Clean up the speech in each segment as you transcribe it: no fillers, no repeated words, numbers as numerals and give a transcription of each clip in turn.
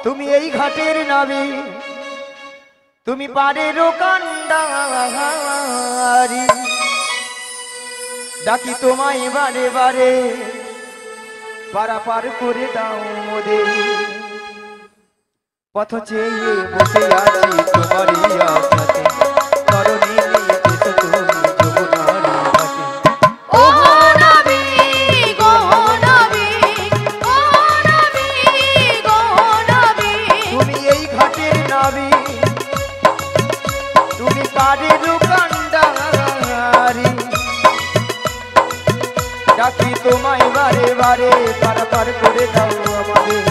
তুমি এই ঘাটের নাবি, তুমি পারের কান্ডারি, ডাকি তোমায় বারে বারে, পারাপার করে দাও মোদের। পথ চেয়ে বসে আছি তোমারই আশাতে, তরণী নিয়ে এসো তুমি যমুনার ঘাটে। ও নবী গো নবী, ও নবী গো নবী, তুমি এই ঘাটের নাবি, তুমি পারের কান্ডারি, ডাকি তোমায় বারে বারে, পারাপার করে দাও আমাদের।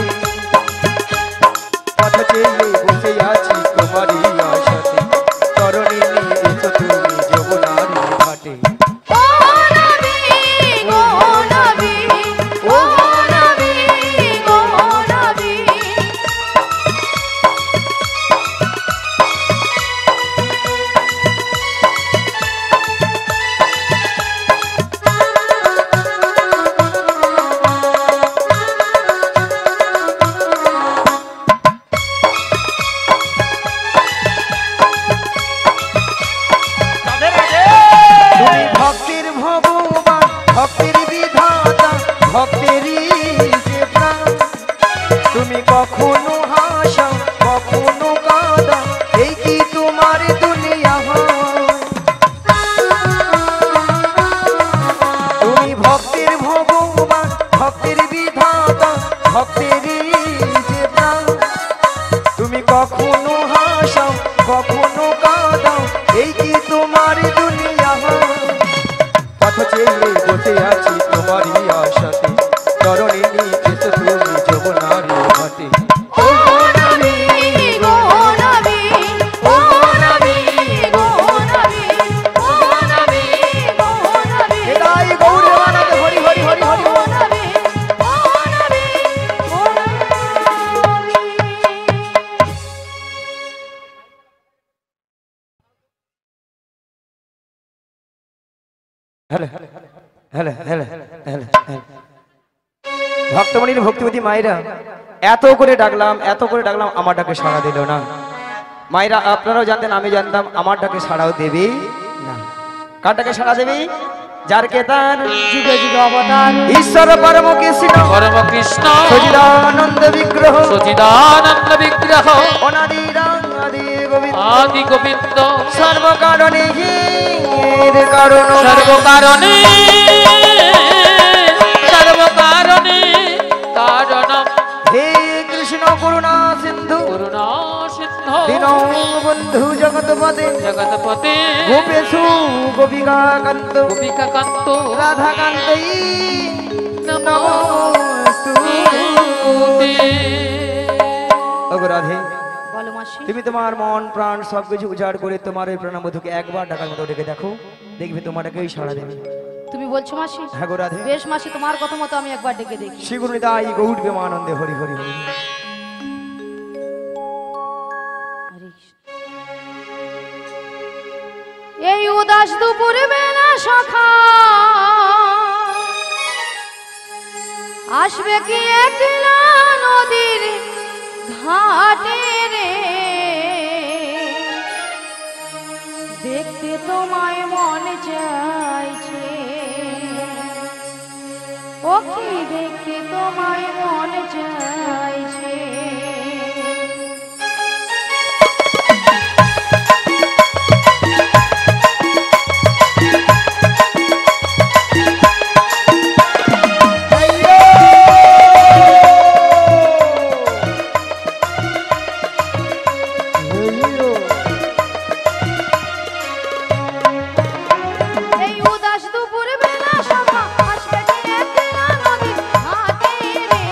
পথ চেয়ে বসে আছি তোমারই আশাতে, তরণী নিয়ে এসো তুমি যমুনার ঘাটে। ও নবী গো নবী, ও নবী গো নবী। তুমি ভক্তির ভগবান, ভক্তির বিধাতা, ভক্তেরই যে প্রাণ। তুমি কখনো হাসাও, কখনো কাঁদাও, এই কি তোমার দুনিয়া। তুমি ভক্তির ভগবান, ভক্তির বিধাতা, ভক্তেরই যে প্রাণ। তুমি কখনো হাসাও, কখনো কাঁদাও, এই কি তোমার দুনিয়া। পথ চেয়ে বসে আছি তোমারই আশাতে, তরণী নিয়ে এসো তুমি যমুনার ঘাটে। ও নবী গো নবী, ও নবী গো নবী, ও নবী গো নবী, এটাই গৌর মানব হরি হরি হরি হরি ও নবী, ও নবী, ও নবী। ভক্তমণির ভক্তিবতী মায়েরা, এত করে ডাকলাম, এত করে ডাকলাম, আমার ডাকে সাড়া দিল না। মায়েরা আপনারাও জানতেন, আমি জানতাম, আমার ডাকে সাড়াও দেবে না। কার ডাকে সাড়া দেবে? যার কে তার যুগে যুগে অবতার, ঈশ্বর পরম কৃষ্ণ, পরম কৃষ্ণ সচিদানন্দ বিগ্রহ, সচিদানন্দ বিগ্রহ, অনাদি আদি গোবিন্দ, আদি গোবিন্দ, সর্বকারণে কারণ, সর্বকারণে সর্বকারণে কারণ, হে কৃষ্ণ করুণা সিন্ধু, করুণা সিন্ধু, দীনবন্ধু জগৎপতে, জগৎপতে, গোপেশু গোপিকাকান্ত, গোপিকাকান্ত, রাধাকান্তই নমস্তুতে। ওগো রাধে, বলো মাসি। তুমি তোমার মন প্রাণ সবকিছু উজাড় করে তোমার এই প্রণামধুকে একবার ডাকার মতো ডেকে দেখো, দেখবে তোমারকেই সাড়া দেবে। তুমি বলছো মাসি? হ্যাঁ গো রাধে। বেশ মাসি, তোমার কথা মতো আমি একবার ডেকে দেখি। শ্রী গুরু নিতাই গৌর প্রেমানন্দে হরি হরি হরি। হরে কৃষ্ণ। এই উদাস দুপুর বেলা সখা আসবে কি একলা নদীর ঘাটে রে, দেখতে তোমায় মন চাইছে, ও কি দেখতে তোমায় মন চাইছে। এই উদাস দুপুর বেলা সখা আসবে কি একলা নদীর ঘাটে রে,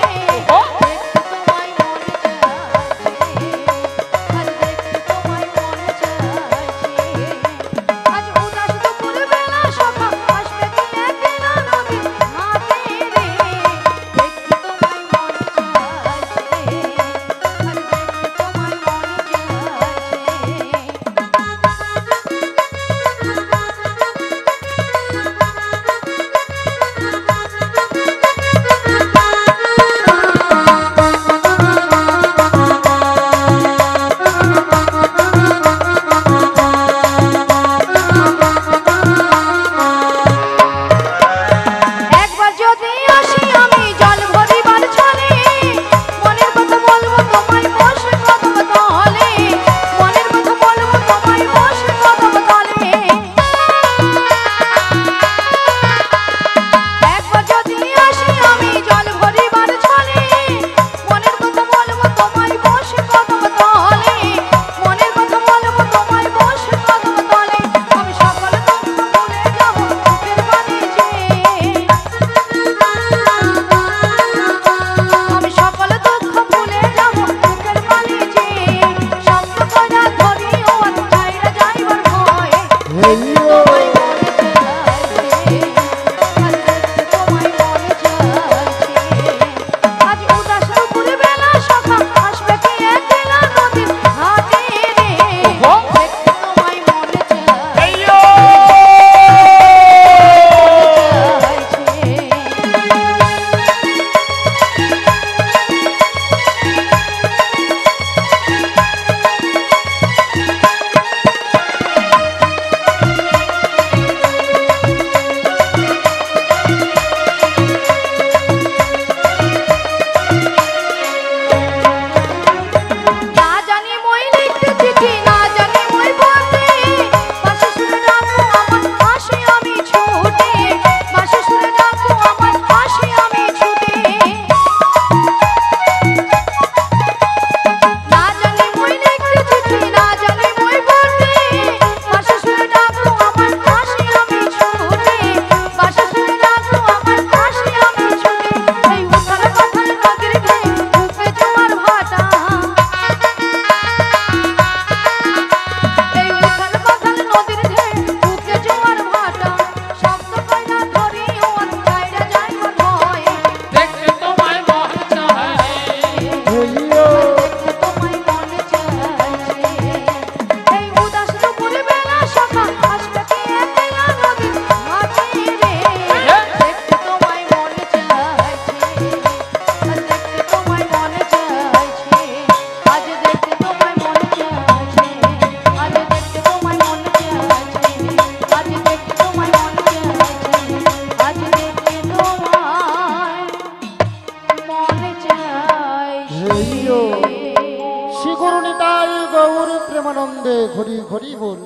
শ্রী গুরু নিতাই গৌর প্রেমানন্দে ঘড়ি ঘড়ি বল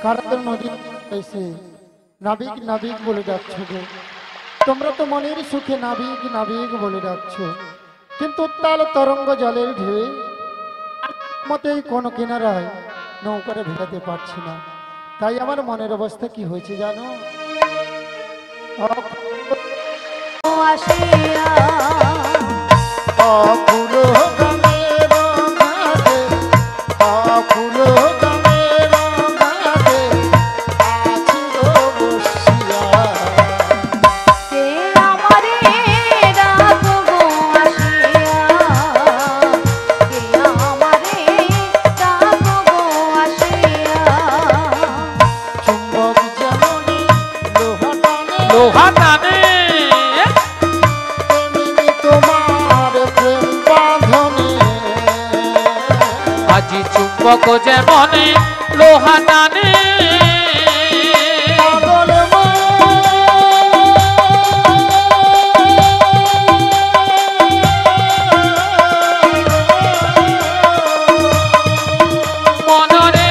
কারাদের নদী এসে নাবিক নাবিক বলে ডাকছ গো। তোমরা তো মনের সুখে নাবিক নাবিক বলে ডাকছ, কিন্তু উত্তাল তরঙ্গ জলের ঢেউ মতেই কোনো কিনারায় নৌকারে ভেলাতে পারছি না। তাই আমার মনের অবস্থা কি হয়েছে জানো? আসিয়া অকুল গানের ঘাটে, অকুল গানের ঘাটে আছি গো বসিয়া। কে আমারে ডাকো গো আসিয়া, কে আমারে ডাকো গো আসিয়া। চুম্বক যেমনি লোহা টানে, লোহা টানে তেমনি তোমার প্রেম বাঁধনে। আজি চুম্বক যেমন লোহা টানে পাগল মনরে মনরে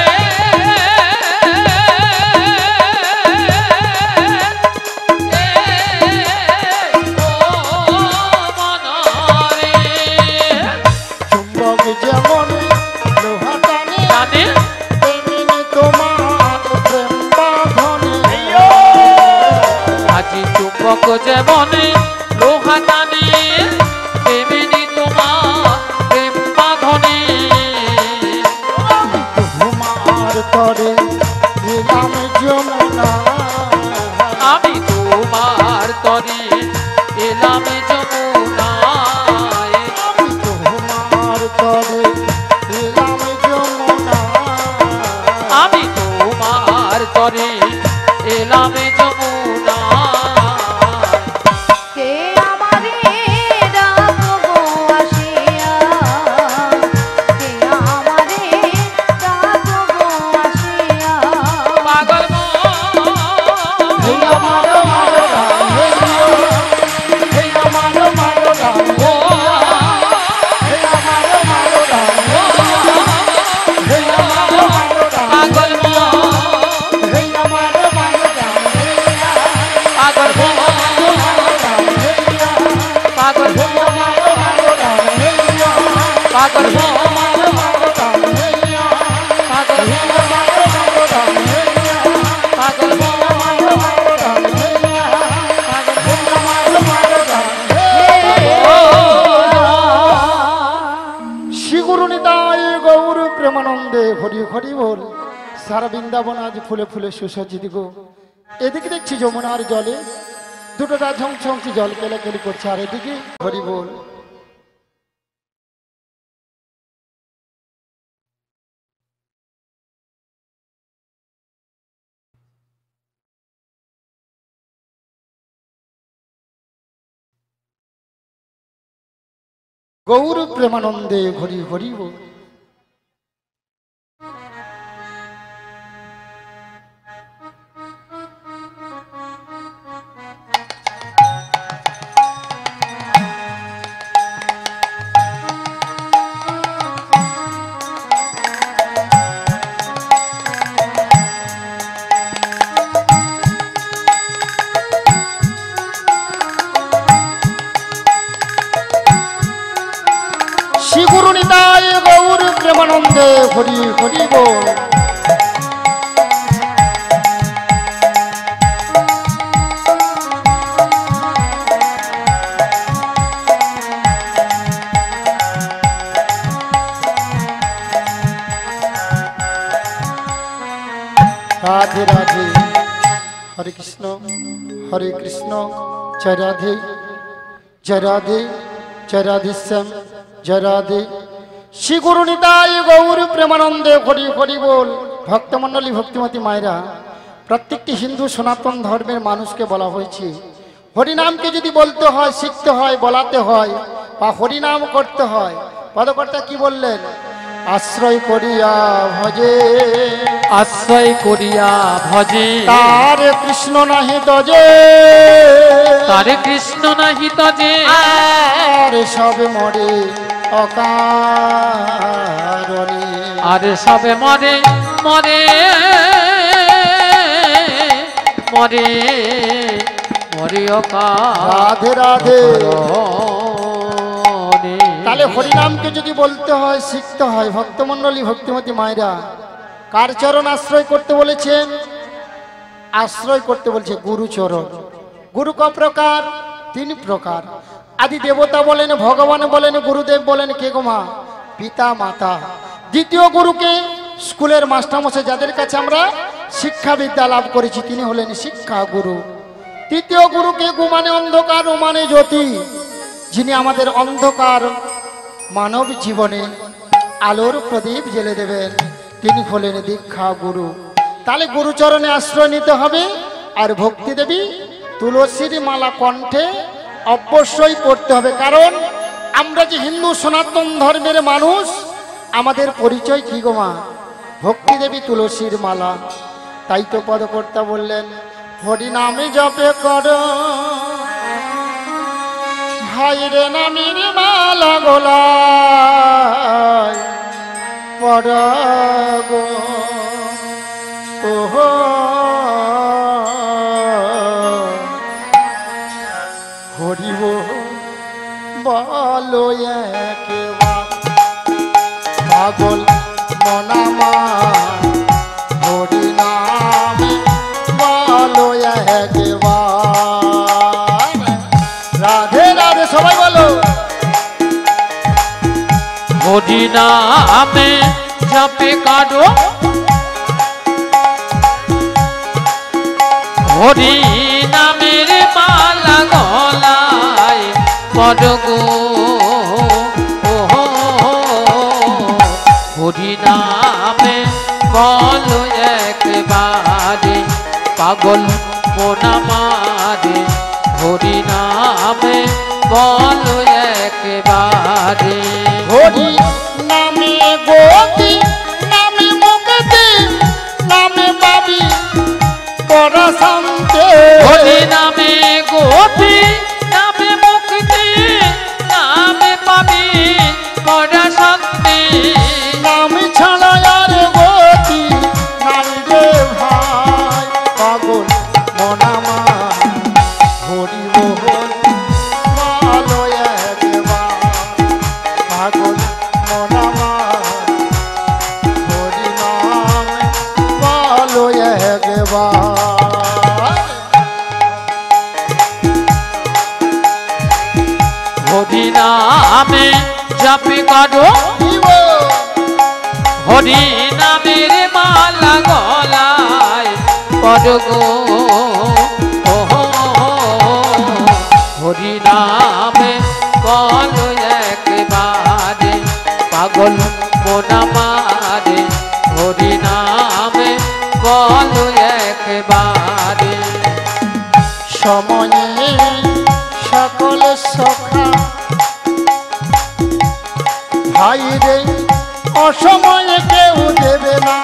চুম্বক যেমন লোহা টানে, টানে তেমনি তোমার প্রেম বাঁধনে। আজি চুম্বক যেমন লোহা টানে তেমনি তোমার প্রেম বাঁধনে। তোমার তরে এলাম যমুনা, আমি তোমার তরে এলাম যমুনায়। আমি তোমার তরে এলাম যমুনা। আমি তোমার তরে এলাম যমুনায়। কে আমারে ডাকো গো আসিয়া, কে আমারে ডাকো গো আসিয়া। পাগল হে আমার মারো রাম, হে আমার মারো রাম, ও হে আমার মারো রাম, হে আমার মারো রাম, পাগল হে আমার মারো রাম, পাগল পাগল পাগল পাগল শ্রী গুরু নিতাই গৌর প্রেমানন্দে হরি হরি বল। সারা বৃন্দাবন আজ ফুলে ফুলে সুসজ্জিত গো। এদিকে দেখছি যমুনার জলে দুটো ঝমঝমছি জল কেলাকেলি করছে, আর এদিকে হরি বল। গৌর প্রেমানন্দে হরি হরি বল। শ্রী গুরু নিতাই গৌর প্রেমানন্দে হরি হরি বল। রাধে রাধে, হরে কৃষ্ণ জয় রাধে জয় রাধে জয় রাধে শ্যাম জয় রাধে। শ্রী গুরু নিতাই গৌর প্রেমানন্দে হরি হরি বল। ভক্তমণ্ডলী ভক্তিমতী মায়েরা, প্রত্যেকটি হিন্দু সনাতন ধর্মের মানুষকে বলা হয়েছে হরিনামকে যদি বলতে হয়, শিখতে হয়, বলাতে হয় বা হরিনাম করতে হয়, পদকর্তা কি বললেন? আশ্রয় করিয়া ভজে, আশ্রয় করিয়া ভজে তার কৃষ্ণ নাহি তজে, তারে কৃষ্ণ নাহি তজে আর সবে মরে অকারণে। আর সবে মরে মরে মরে মরে রাধে রাধে। তাহলে হরিনামকে যদি বলতে হয়, শিখতে হয়, ভক্তমণ্ডলী ভক্তিমতী মায়েরা কার চরণ আশ্রয় করতে বলেছেন? আশ্রয় করতে বলছে গুরুচরণ। গুরু ক প্রকার? 3 প্রকার। আদি দেবতা বলেন, ভগবান বলেন, গুরুদেব বলেন কে গো মা? পিতা মাতা। দ্বিতীয় গুরুকে স্কুলের মাস্টারমশাই যাদের কাছে আমরা শিক্ষা বিদ্যা লাভ করেছি তিনি হলেন শিক্ষা গুরু। তৃতীয় গুরুকে গু মানে অন্ধকার, ও মানে জ্যোতি, যিনি আমাদের অন্ধকার মানব জীবনে আলোর প্রদীপ জ্বেলে দেবেন, তিনি হলেন দীক্ষা গুরু। তাহলে গুরুচরণে আশ্রয় নিতে হবে। আর ভক্তি দেবী তুলসীর মালা কণ্ঠে অবশ্যই পড়তে হবে, কারণ আমরা যে হিন্দু সনাতন ধর্মের মানুষ, আমাদের পরিচয় কি গো মা? ভক্তি দেবী তুলসীর মালা। তাই তো পদকর্তা বললেন হরি নামে জপে কর হাইরে নামের মালা গোলায় পড় গো। ওহো হরিব বলো একেবার পাগল মনামা হরি নামে বলো একবার। রাধে রাধে সবাই বলো। হরি নামে জপে কারো হরি নামের মালা গলায় পড় গো। হরি নামে বলো একবারে পাগল মন আমারে। হরি নামে বলো একবারে। হরি নামে গতি, নামে মুক্তি, নামে পাবি পরা শান্তি। হরি নামে গতি, নামে মুক্তি, নামে পাবি পরা শান্তি। নাম ছাড়া আর গতি নাই রে ভাই, পাগল মন আমার হরি বল বলো একবার। পাগল মন আমার হরি নাম বলো একবার। হরি নামে জপে কারো হরি নামের মালা গলায় পড় গো। হরি নামে বলো একবারে পাগল মন আমারে। হরি নামে বলো একবারে। সময়ে সকল সখা ভাই রে অসময়ে কেউ দেবে না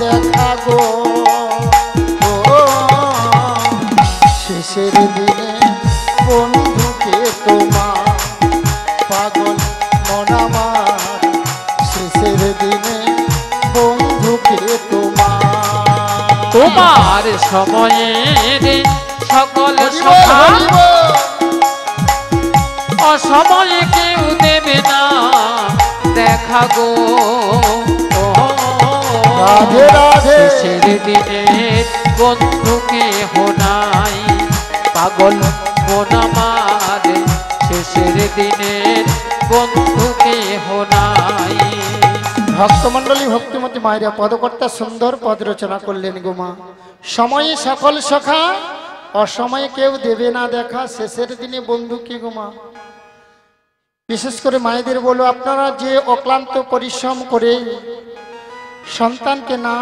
দেখা গো। ও শেষের দিনে বন্ধুকে তোমার পাগল মন আমার। শেষের দিনে বন্ধুকে তোমার। তোমার সময়ের সকল সখা অসময়ে কেউ দেবে না দেখা গো। রাধে রাধে। শেষের দিনে বন্ধুকে হোনাই পাগল মন আমারে। শেষের দিনের বন্ধুকে হোনাই। ভক্তমণ্ডলী ভক্তিমতী মায়েরা পদকর্তা সুন্দর পদ রচনা করলেন গো মা। সময়ে সকল সখা অসময়ে কেউ দেবে না দেখা, শেষের দিনে বন্ধু কি গো মা। বিশেষ করে মায়েদের বলো, আপনারা যে অক্লান্ত পরিশ্রম করে সন্তানকে না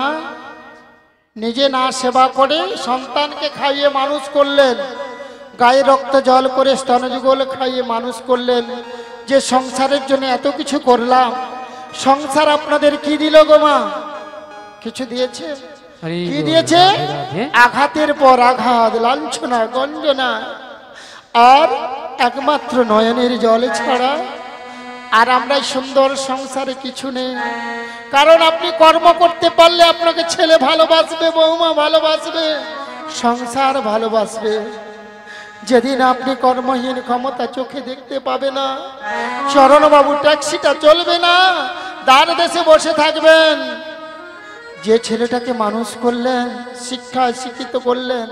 নিজে না সেবা করে সন্তানকে খাইয়ে মানুষ করলেন, গায়ে রক্ত জল করে স্তনযুগল খাইয়ে মানুষ করলেন, যে সংসারের জন্য এত কিছু করলাম, সংসার আপনাদের কি দিল গো মা? কিছু দিয়েছে? কি দিয়েছে? আঘাতের পর আঘাত, লাঞ্ছনা, গঞ্জনা, আর একমাত্র নয়নের জল ছাড়া আর আমরা এই সুন্দর সংসারে কিছু নেই, কারণ আপনি কর্ম করতে পারলে আপনাকে ছেলে ভালোবাসবে, বৌমা ভালোবাসবে, সংসার ভালোবাসবে। যেদিন আপনি কর্মহীন, ক্ষমতা চোখে দেখতে পাবে না, চরণবাবু ট্যাক্সিটা চলবে না, দ্বার দেশে বসে থাকবেন। যে ছেলেটাকে মানুষ করলেন, শিক্ষায় শিক্ষিত করলেন,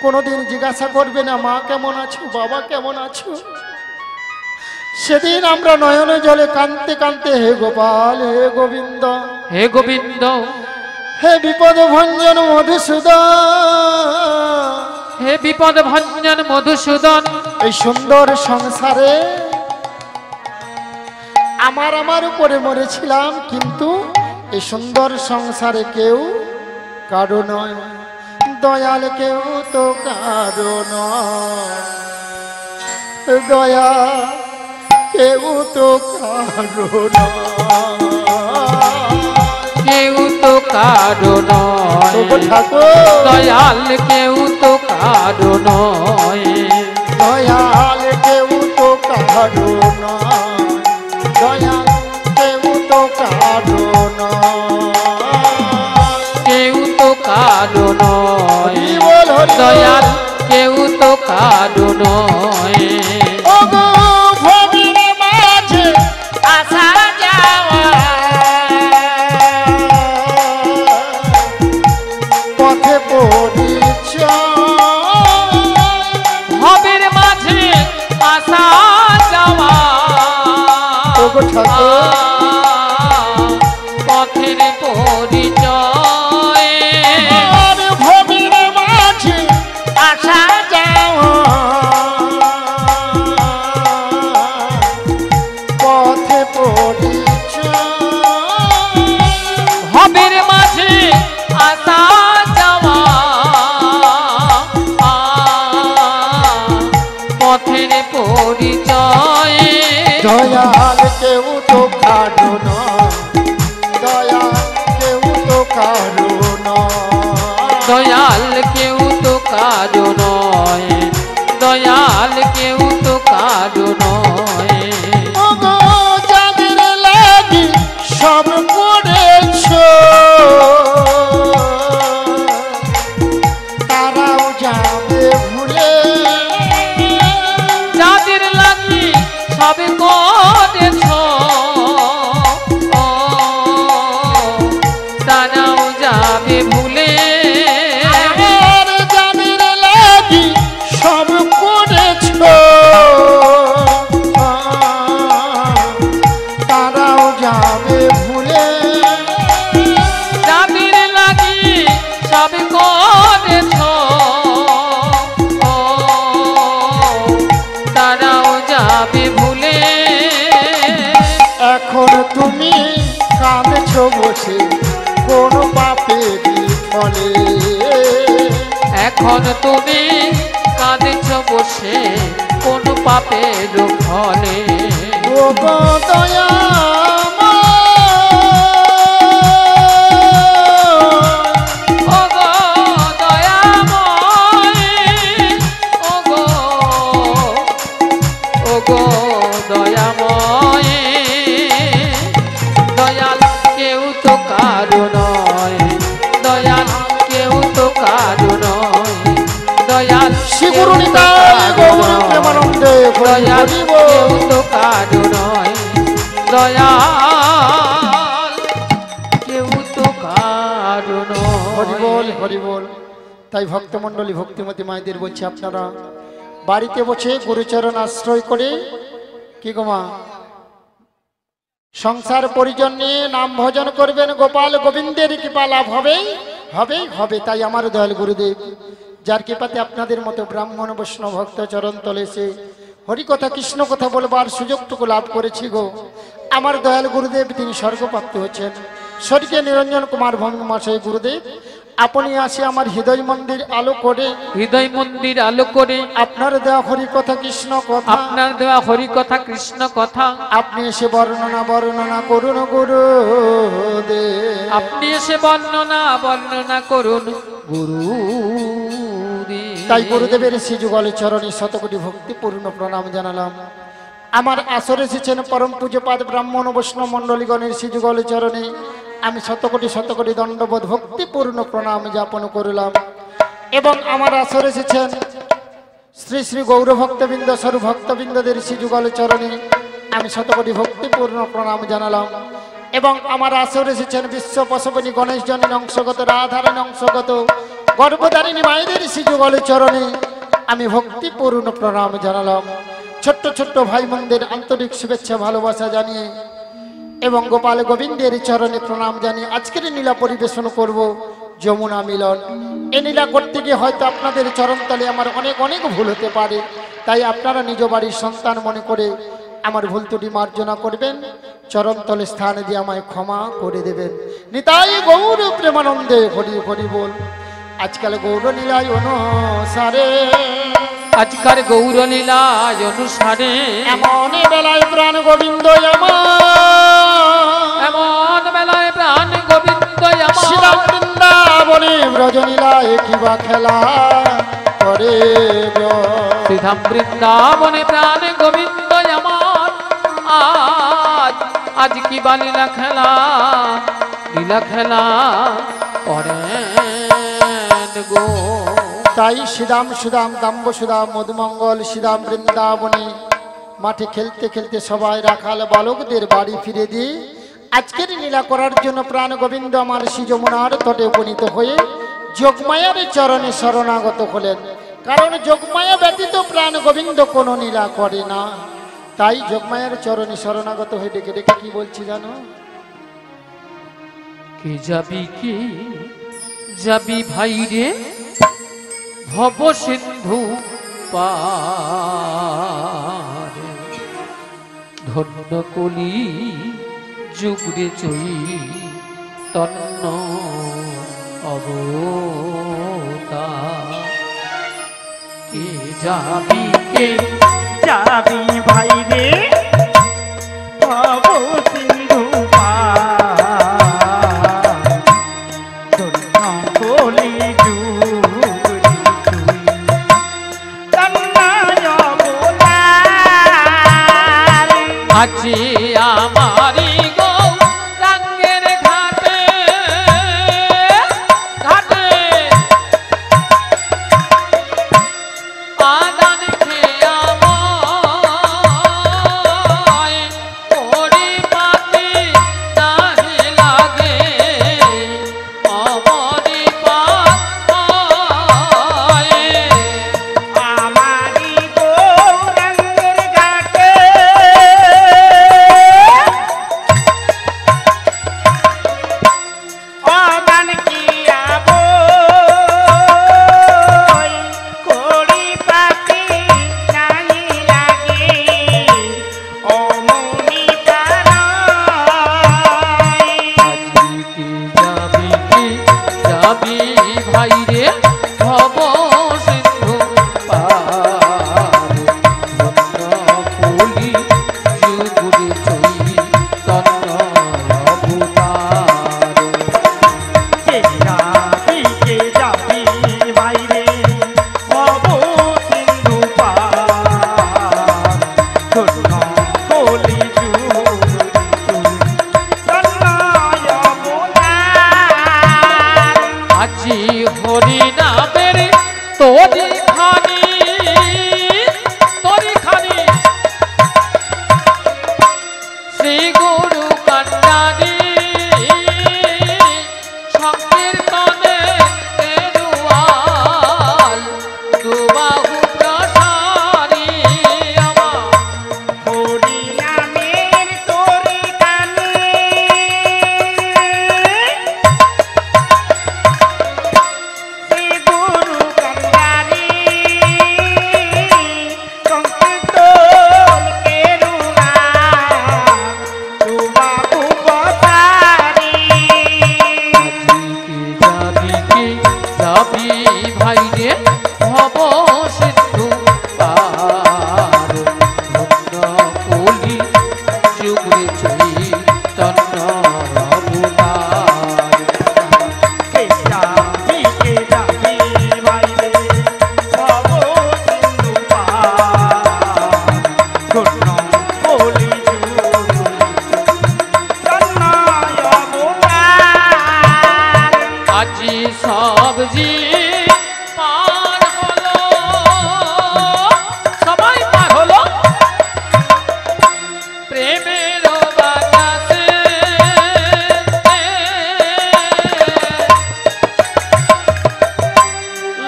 কোনোদিন জিজ্ঞাসা করবে না মা কেমন আছো, বাবা কেমন আছো। সেদিন আমরা নয়নে জলে কাঁদতে কাঁদতে হে গোপাল, হে গোবিন্দ, হে গোবিন্দ, হে বিপদ ভঞ্জন মধুসূদন, হে বিপদ ভঞ্জন মধুসূদন, এই সুন্দর সংসারে আমার উপরে মরেছিলাম, কিন্তু এই সুন্দর সংসারে কেউ কারো নয়, দয়াল কেউ তো কারো নয়, দয়া কেউ তো কারো নয়, কেউ তো কারো নয়, ঠাকুর দয়াল কেউ তো কারো নয়, দয়াল কেউ তো কারো নয়, দয়াল কেউ তো কারো নয়, কেউ তো কারো নয়, বল হরি দয়াল কেউ তো কারো নয়। ওগো ভবের মাঝে আসা যাওয়া, পথে পরিচয়, ভবের মাঝে আসা যাওয়া, ওগো ঠাকুর পথের পরিচয়, আর ভবের মাঝে আসা যাওয়া, পথে পরিচয়, ভবের মাঝে আসা যাওয়া, পথের পরিচয়, দয়াল কেউ তো কারো নয়, দয়াল কেউ তো কারো নয়, দয়াল কেউ তো কারো নয়, দয়াল কেউ তো কারো নয়। ওগো যাদের লাগি সব করেছো, তারাও যাবে ভুলে, যাদের লাগি সব করেছ, তারাও যাবে ভুলে, আর যাদের লাগি সব করেছো, তারাও যাবে ভুলে, যাদের লাগি সব করেছ, তারাও যাবে ভুলে। এখন তুমি কাঁদছো বসে কোন পাপেরই ফলে, এখন তুমি কাঁদেছ বসে কোন পাপের ফলে, ও গো ওগো দয়াময়, ওগো দয়াময়, দয়াল কেউ তো কারো নয়, দয়াল কেউ তো কারো নয়, দয়াল শ্রীগুরু নিতাই গৌর প্রেমানন্দে দয়াল হরি কেউ বল। তো কারো নয়, দয়াল কেউ তো কারো হরি বল, নয়। হরি বল। তাই ভক্তমণ্ডলী, ভক্তিমতী মায়েদের বলছি, আপনারা বাড়িতে বসে গুরুচরণ আশ্রয় করে কি গো মা সংসার পরিজন নিয়ে নাম ভজন করবেন, গোপাল গোবিন্দের কৃপা লাভ হবেই হবেই হবে। তাই আমার দয়াল গুরুদেব, যার কৃপাতে আপনাদের মতো ব্রাহ্মণ বৈষ্ণব ভক্ত চরণ তলে এসে হরিকথা কৃষ্ণ কথা বলবার সুযোগটুকু লাভ করেছি গো, আমার দয়াল গুরুদেব তিনি স্বর্গপ্রাপ্ত হচ্ছেন। স্বর্গীয় নিরঞ্জন কুমার ভঙ্গ মশাই গুরুদেব, আপনি আসে আমার হৃদয় মন্দির আলো করে, হৃদয় মন্দির আলো করে আপনার দেওয়া হরি কথা কৃষ্ণ কথা, আপনার দেওয়া হরি কথা কৃষ্ণ কথা আপনি এসে বর্ণনা করুন গুরুদেব। আপনি এসে বর্ণনা করুন গুরু। তাই গুরুদেবের শ্রী যুগল চরণে শতকোটি ভক্তিপূর্ণ প্রণাম জানালাম। আমার আসরে এসেছেন পরম পূজ্যপাদ ব্রাহ্মণ বৈষ্ণব মণ্ডলীগণের শ্রীযুগল চরণে আমি শতকোটি দণ্ডবোধ ভক্তিপূর্ণ প্রণাম জ্ঞাপন করলাম। এবং আমার আসরে এসেছেন শ্রী শ্রী গৌরভক্তবৃন্দ স্বরূপ ভক্তবৃন্দদের শ্রীযুগল চরণে আমি শতকোটি ভক্তিপূর্ণ প্রণাম জানালাম। এবং আমার আসরে এসেছেন বিশ্ব পশুপতি গণেশ জনের অংশগত রাধারণ অংশগত গর্ভধারিণী মায়েদের শ্রীযুগল চরণে আমি ভক্তিপূর্ণ প্রণাম জানালাম। ছোট্ট ছোট্ট ভাই বোনদের আন্তরিক শুভেচ্ছা ভালোবাসা জানিয়ে এবং গোপাল গোবিন্দের চরণে প্রণাম জানিয়ে আজকের লীলা পরিবেশন করব যমুনা মিলন। এই লীলা করতে গিয়ে হয়তো আপনাদের চরণতলে আমার অনেক অনেক ভুল হতে পারে, তাই আপনারা নিজ বাড়ির সন্তান মনে করে আমার ভুল ত্রুটি মার্জনা করবেন, চরণতলে স্থান দিয়ে আমায় ক্ষমা করে দেবেন। নিতাই গৌর প্রেমানন্দে হরি হরি বল। আজকাল গৌর লীলায় অনুসারে আজকার গৌর লীলায় অনুসারে এমন বেলায় প্রাণ গোবিন্দ এমন বেলায় প্রাণ গোবিন্দ শ্রীরাম বৃন্দাবনে ব্রজনীলায় কিবা খেলা করে শ্রীধাম বৃন্দাবনে প্রাণ গোবিন্দ আমার আজ কি বা লীলা খেলা করেন গো। তাই শ্রীরাম সুদাম দাম্ব সুদাম মধুমঙ্গল শ্রীরাম বৃন্দাবনে মাঠে খেলতে খেলতে সবাই রাখাল বালকদের বাড়ি ফিরে দিয়ে আজকের লীলা করার জন্য প্রাণ গোবিন্দ আমার শ্রী যমুনার তটে উপনীত হয়ে যোগমায়ার চরণে শরণাগত হলেন। কারণ যোগমায়া ব্যতীত প্রাণ গোবিন্দ কোনো লীলা করে না। তাই যোগমায়ার চরণে শরণাগত হয়ে ডেকে ডেকে কি বলছি জানো? কে যাবি ভাই রে ভব সিন্ধু পারে ধন্য কলি যুগরে চই তন্ন অবতার। কে যাবি ভাই রে ভব সিন্ধু কলি যুগরি তুই তন্নয় অবতার। আছে আমারি গৌরাঙ্গের ঘাটে ঘাটে আদান খেয়ে আমার কলজি পার হলো, সবাই পার হলো প্রেমের বাতাসে।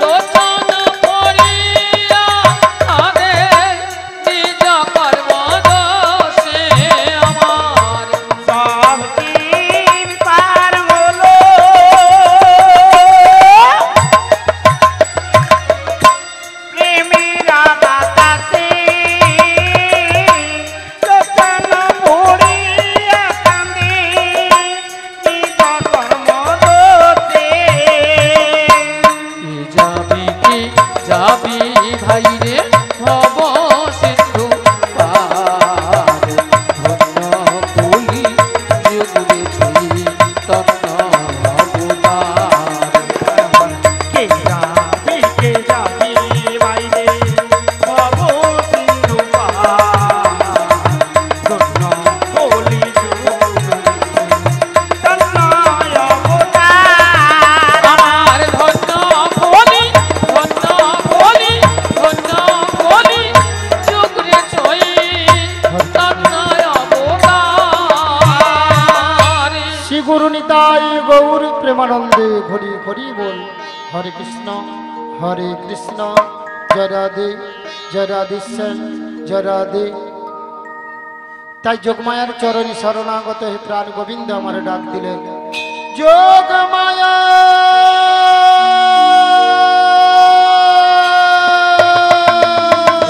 লোচন পড়িয়া তাদের নিজ কর্মদোষে আমার সব দিন পার হলো প্রেমের বাতাসে, লোচন পড়িয়া কাঁদে নিজ কর্মদোষে। কি যাবি ভাই রে ভব সিন্ধু পার, ধন্য কলি যুগে ছুই তন্ন অবতার। কে যাবি বাইরে ভব সিন্ধু পার, ধন্য কলি যুগে তন্ন অবতার। আমার ধন্য কলি, ধন্য কলি, ধন্য কলি যুগে ছুই তন্ন অবতার। শ্রী গুরু নিতাই গৌর প্রেমানন্দে হরি হরি বল। হরে কৃষ্ণ জয় রাধে শ্যাম জয় রাধে। তাই যোগমায়ার চরণী শরণাগত হে প্রাণ গোবিন্দ আমার ডাক দিলেন। যোগমায়া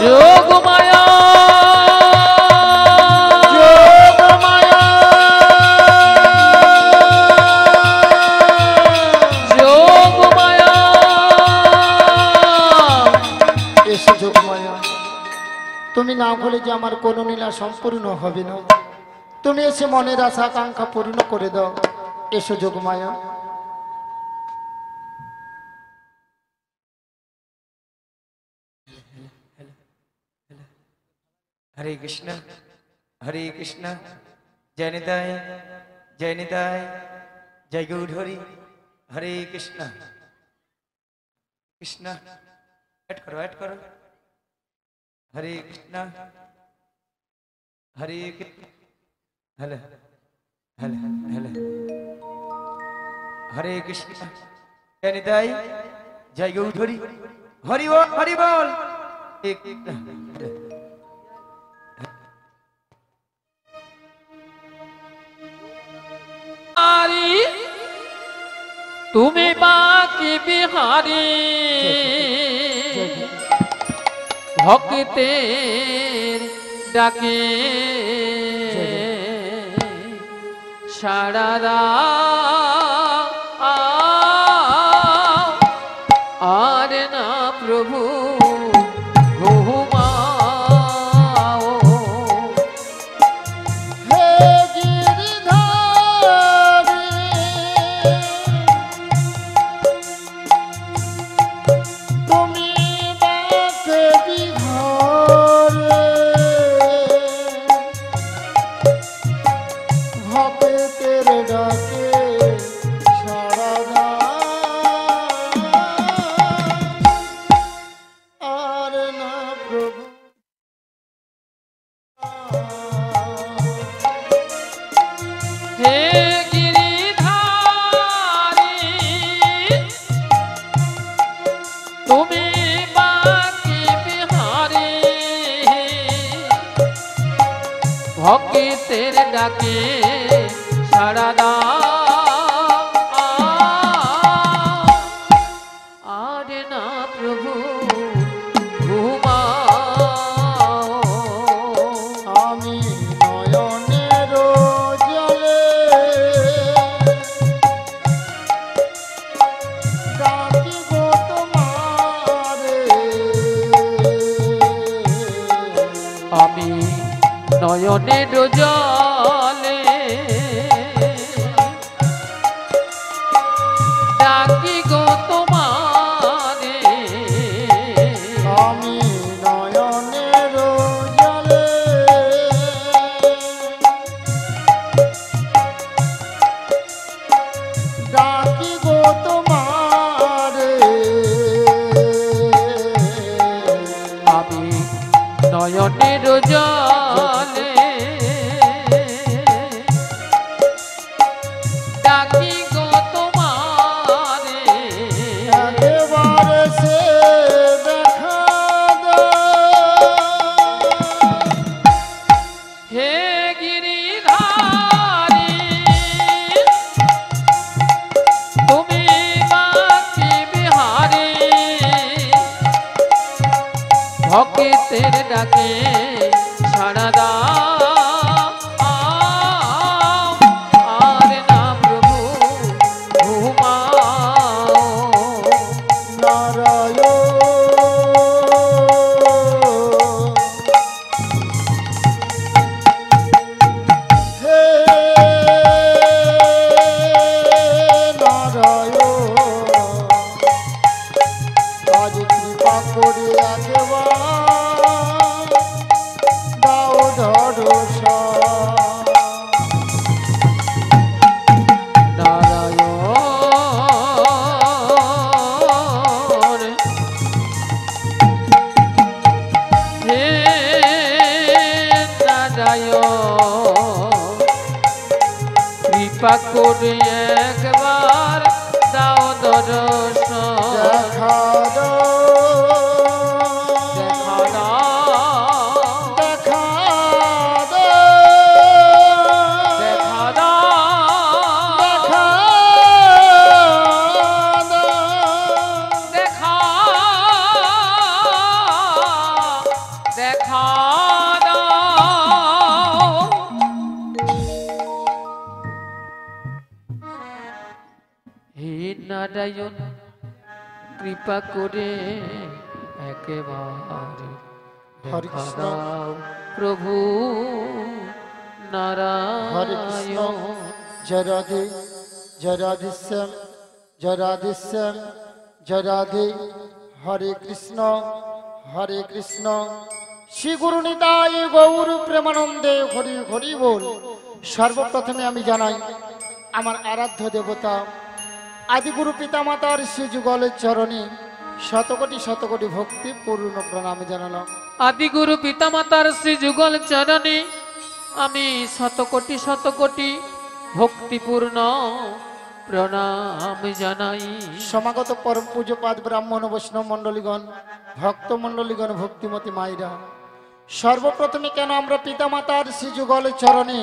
যোগমায়া যোগমায়া যোগমায়া এসে যোগমায়া, তুমি না বলে যে আমার কোনো লীলা সম্পূর্ণ হবে না। তুমি এসে মনের আশা আকাঙ্ক্ষা পূর্ণ করে দাও। এসো যোগমায়া। হরে কৃষ্ণ জয় নিতাই জয় গৌর হরি। হরে কৃষ্ণ এড করো হরে কৃষ্ণ হরে হ্যালো হরে কৃষ্ণ জয় নিতাই জয় গৌর হরি। হরি বল হরি বল। বিহারি তুমি বাকি বিহারি, ভক্তের ডাকে সারা দাও আর না প্রভু ঘুমাও। হে গিরিধারী, তুমি বাকে বিহারে, ভক্তের ডাকে সাড়া দাও আর না প্রভু। হে গিরিধারী তুমি বাকি বিহারি, ভক্তের ডাকে সাড়া দাও আর না প্রভু ঘুমাও। আমি নয়নের জলে ডাকিব তোমারে, আমি নয়নের জলে ডাকে সাড়া দাও আর না প্রভু ঘুমাও নারায়ণ হে নারায়ণ আজ কৃপা করে একবার দাও ধরসা নারায়ণ হে নারায়ণ কৃপা করে একবার দাও দর্শন দেখা দাও দেখা দাও দেখা দাও দেখা দাও দেখা দাও দেখা দেখা দাও হে নারায়ণ কৃপা করে একেবারে হরে দেখা কৃষ্ণ। দাও প্রভু হরে কৃষ্ণ নারায়ণ জয় রাধে জয় রাধেশ্যাম জয় রাধেশ্যাম জয় রাধে হরে কৃষ্ণ শ্রী গুরু নিতাই গৌর প্রেমানন্দে হরি হরি বল। সর্বপ্রথমে আমি জানাই আমার আরাধ্য দেবতা আদিগুরু পিতামাতার শ্রী যুগলের চরণে শতকোটি ভক্তি পূর্ণ প্রণাম জানালাম। আদিগুরু পিতামাতার শ্রী যুগল চরণে আমি শতকোটি ভক্তিপূর্ণ প্রণাম জানাই। সমাগত পরম পূজ্যপাদ ব্রাহ্মণ বৈষ্ণব মণ্ডলীগণ ভক্ত মণ্ডলীগণ ভক্তিমতী মায়েরা, সর্বপ্রথমে কেন আমরা পিতামাতার শ্রী যুগলের চরণে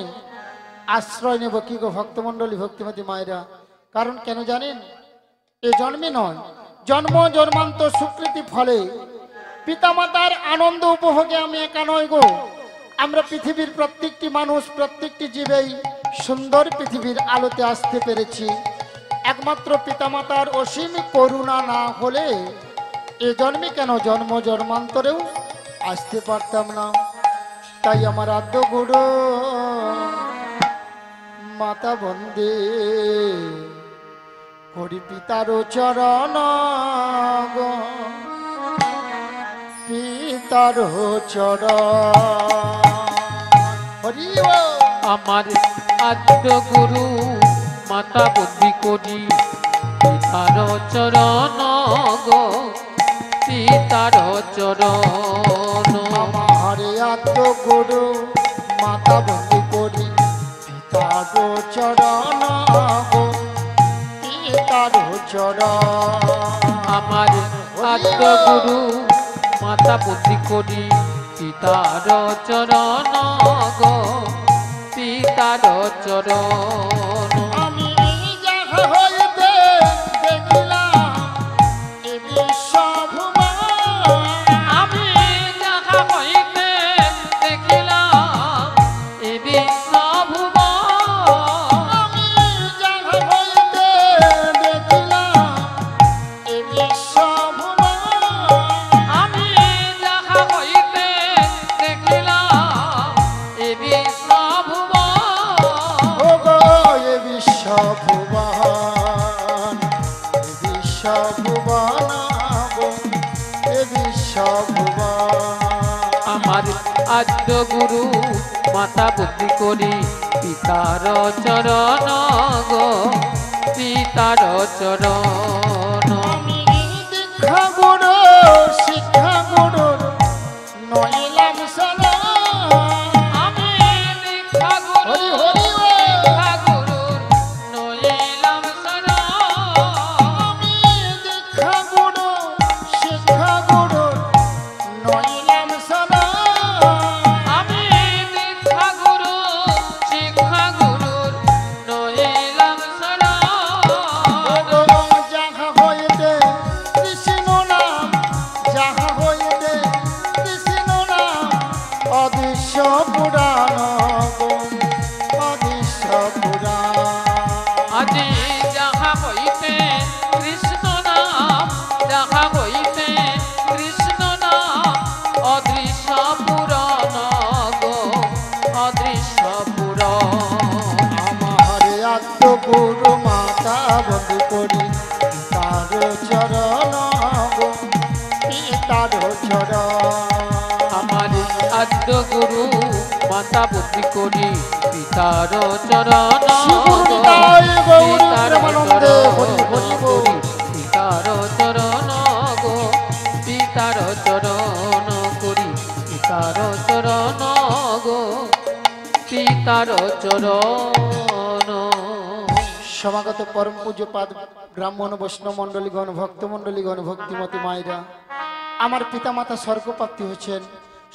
আশ্রয় নেব কি গো ভক্তমণ্ডলী ভক্তিমতী মায়েরা? কারণ কেন জানেন? এ জন্মে নয়, জন্ম জন্মান্ত সুকৃতি ফলে পিতামাতার আনন্দ উপভোগে আমি একা নয় গো, আমরা পৃথিবীর প্রত্যেকটি মানুষ প্রত্যেকটি জীবেই সুন্দর পৃথিবীর আলোতে আসতে পেরেছি একমাত্র পিতামাতার অসীম করুণা না হলে এ জন্মে কেন জন্ম জন্মান্তরেও আসতে পারতাম না। তাই আমার আদ্য গুরু মাতা বন্দে করি পিতার চরণ গো, পিতার চরণ হরি বল। আমার আদ্য গুরু মাতা বুদ্ধি করি পিতার চরণ গো, পিতার চরণ। আমার আদ্য গুরু মাতা বন্দে করি পিতার চরণ গো, পিতার চরণ। আমার আদ্য গুরু মাতা বুদ্ধি করি পিতার চরণ গো, পিতার চরণ। আমি যাহা হইতে দেখিলাম এ বিশ্বভুবন, আমি যাহা হইতে দেখিলাম এ বিশ্বভুবন, আমি যাহা হইতে দেখিলাম এ বিশ্বভুবন, আমি যাহা হইতে দেখিলাম এ বিশ্বভুবন। ও গো এ বিশ্বভুবন, এ বিশ্বভুবন গো, এ বিশ্বভুবন। আমার আদ্য গুরু মাতা বুদ্ধি করি পিতার চরণ গো, পিতার চরণ। আমি দীক্ষা গুরু শিক্ষা গুরুর নইলাম সারা, আমি দীক্ষা গুরু হরি হরি বল। দীক্ষা গুরুর নইলাম শরণ। আমি দীক্ষা গুরু শিক্ষা গুরুর নইলাম সারা, আমি দীক্ষা গুরু শিক্ষা গুরুর নইলাম শরণ। যাহা আজি যাহা হইতে কৃষ্ণ নাম, যাহা হইতে কৃষ্ণ নাম, অদৃশ্য পুরাণ গো, অদৃশ্য পুরাণ। আমার আত্মগুরু মাতা বন্ধু করি তার চরণ গো, তার চরণ। আমার আদ্য গুরু মাতা বুদ্ধি করি পিতার চরণ শিবনিতাই গৌর পিতার প্রেমানন্দে হরি হরি বল। পিতার চরণ গো, পিতার চরণ করি পিতার চরণ গো, পিতার চরণ। সমাগত পরম পূজ্যপাদ ব্রাহ্মণ বৈষ্ণব মণ্ডলীগণ, ভক্তমণ্ডলীগণ, ভক্তিমতী মায়েরা, আমার পিতামাতা স্বর্গপ্রাপ্তি হচ্ছেন,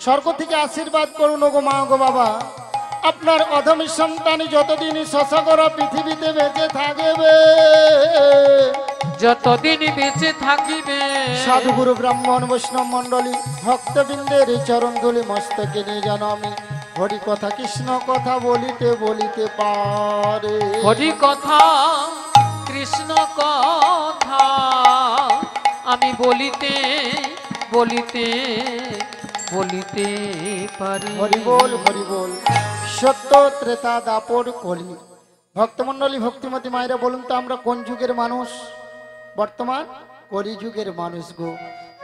স্বর্গ থেকে আশীর্বাদ করুন গো মা গো বাবা। আপনার অধমী সন্তান যতদিন শশাগরা পৃথিবীতে বেঁচে থাকবে, যতদিন বেঁচে থাকিবে সাধুগুরু ব্রাহ্মণ বৈষ্ণব মণ্ডলী ভক্তবৃন্দের চরণ ধুলি মস্তকে নিয়ে যেন আমি হরি কথা কৃষ্ণ কথা বলিতে বলিতে পারে। হরি কথা কৃষ্ণ কথা আমি বলিতে বলিতে বলিতে পারি। হরি বল হরি বল। সত্য ত্রেতা দাপর কলি। ভক্তমণ্ডলী ভক্তিমতী মায়েরা, বলুন তো আমরা কোন যুগের মানুষ? বর্তমান কলিযুগের মানুষ গো।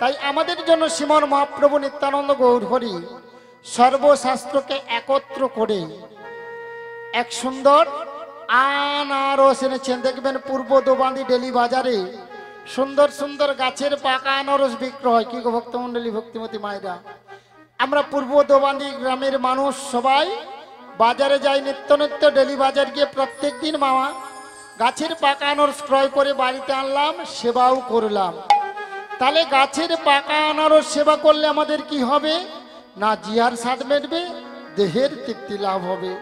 তাই আমাদের জন্য শ্রীমন মহাপ্রভু নিত্যানন্দ গৌর হরি সর্বশাস্ত্রকে একত্র করে এক সুন্দর আনারস এনেছেন। দেখবেন পূর্ব দোবান্দি ডেলি বাজারে সুন্দর সুন্দর গাছের পাকা আনারস বিক্রয় হয়। কি গো ভক্তমণ্ডলী ভক্তিমতী মায়েরা, আমরা পূর্ব দোবান্দি গ্রামের মানুষ সবাই বাজারে যাই, নিত্য নিত্য ডেলি বাজার গিয়ে প্রত্যেক দিন মামা গাছের পাকা আনারস ক্রয় করে বাড়িতে আনলাম, সেবাও করলাম। তাহলে গাছের পাকা আনারস সেবা করলে আমাদের কি হবে? না জিয়ার স্বাদ মেটবে, দেহের তৃপ্তি লাভ হবে।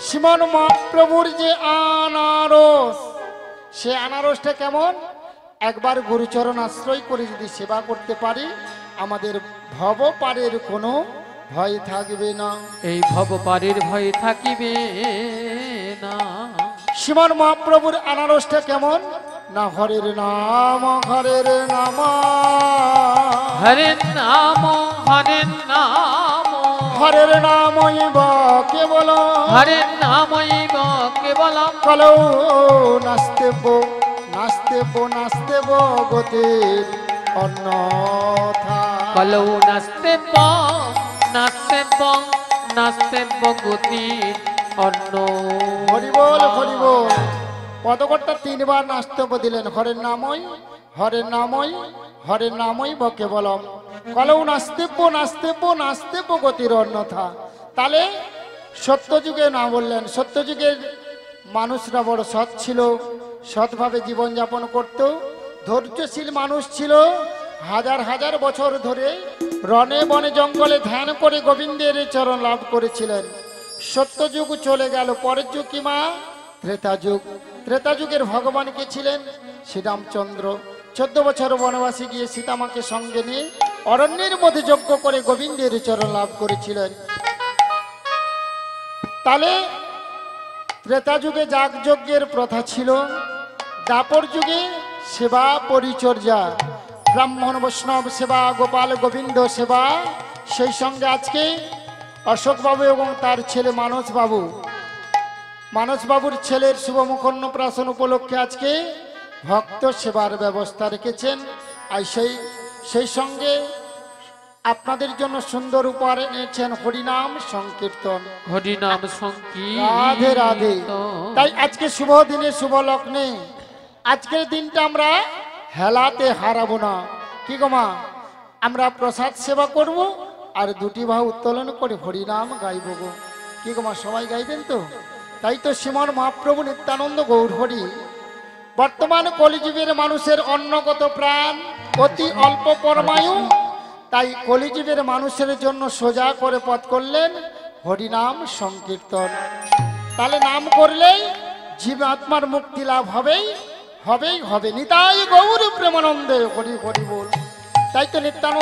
শ্রীমন মহাপ্রভুর যে আনারস, সে আনারসটা কেমন? একবার গুরুচরণ আশ্রয় করে যদি সেবা করতে পারি, আমাদের ভব পারের কোনো ভয় থাকবে না। এই ভবপারের ভয় থাকিবে না। শ্রীমন মহাপ্রভুর আনারসটা কেমন? না হরের নাম হরের নাম, হরের নাম হরের নাম, হরের নামই বা কেবল, হরের নামই কেবলম। কলৌ নাস্তেব নাস্তেব নাস্তেব গতির অন্যথা। কলৌ নাস্তে নাস্তে নাস্তে গতি অন্য। হরিবল হরিবল। পদকর্তা তিনবার নাস্তেব দিলেন, হরের নামই হরের নামই হরের নামই বা কেবলম, কলৌ নাস্তেব নাস্তেব নাস্তেব গতির অন্যথা। তাহলে সত্যযুগে না বললেন, সত্যযুগের মানুষরা বড় সৎ ছিল, সৎভাবে জীবনযাপন করত, ধৈর্যশীল মানুষ ছিল। হাজার হাজার বছর ধরে রনে বনে জঙ্গলে ধ্যান করে গোবিন্দের চরণ লাভ করেছিলেন। সত্যযুগ চলে গেল, পরের যুগ কি মা? ত্রেতা যুগ। ত্রেতা যুগের ভগবান কে ছিলেন? শ্রীরামচন্দ্র। 14 বছর বনবাসী গিয়ে সীতামাকে সঙ্গে নিয়ে অরণ্যের মধ্যে যজ্ঞ করে গোবিন্দের চরণ লাভ করেছিলেন। তাহলে ত্রেতা যুগে যাগযজ্ঞের প্রথা ছিল, দাপর যুগে সেবা পরিচর্যা, ব্রাহ্মণ বৈষ্ণব সেবা, গোপাল গোবিন্দ সেবা। সেই সঙ্গে আজকে অশোকবাবু এবং তার ছেলে মানসবাবু, মানসবাবুর ছেলের শুভমুখন্নপ্রাশন উপলক্ষে আজকে ভক্ত সেবার ব্যবস্থা রেখেছেন। আর সেই সঙ্গে আপনাদের জন্য সুন্দর উপহার এনেছেন হরিনাম সংকীর্তন। হরিনাম রাধে সংকীর্তন। রাধে। তাই আজকে শুভ দিনে শুভ লগ্নে আজকের দিনটা আমরা হেলাতে হারাবো না। কি গো মা, আমরা প্রসাদ সেবা করব আর দুটি বাহু উত্তোলন করে হরিনাম গাইব গো। কি গো মা, সবাই গাইবেন তো? তাই তো শ্রীমন মহাপ্রভু নিত্যানন্দ গৌর হরি বর্তমান কলিযুগের মানুষের অন্নগত প্রাণ, অতি অল্প পরমায়ু। তাই কলিযুগের মানুষের জন্য সোজা করে পথ করলেন হরিনাম সংকীর্তন। তাহলে নাম করলেই জীবাত্মার মুক্তি লাভ হবেই হবেই হবে। নিতাই গৌর প্রেমানন্দে হরি হরি বল। তাই তো নিত্যানন্দ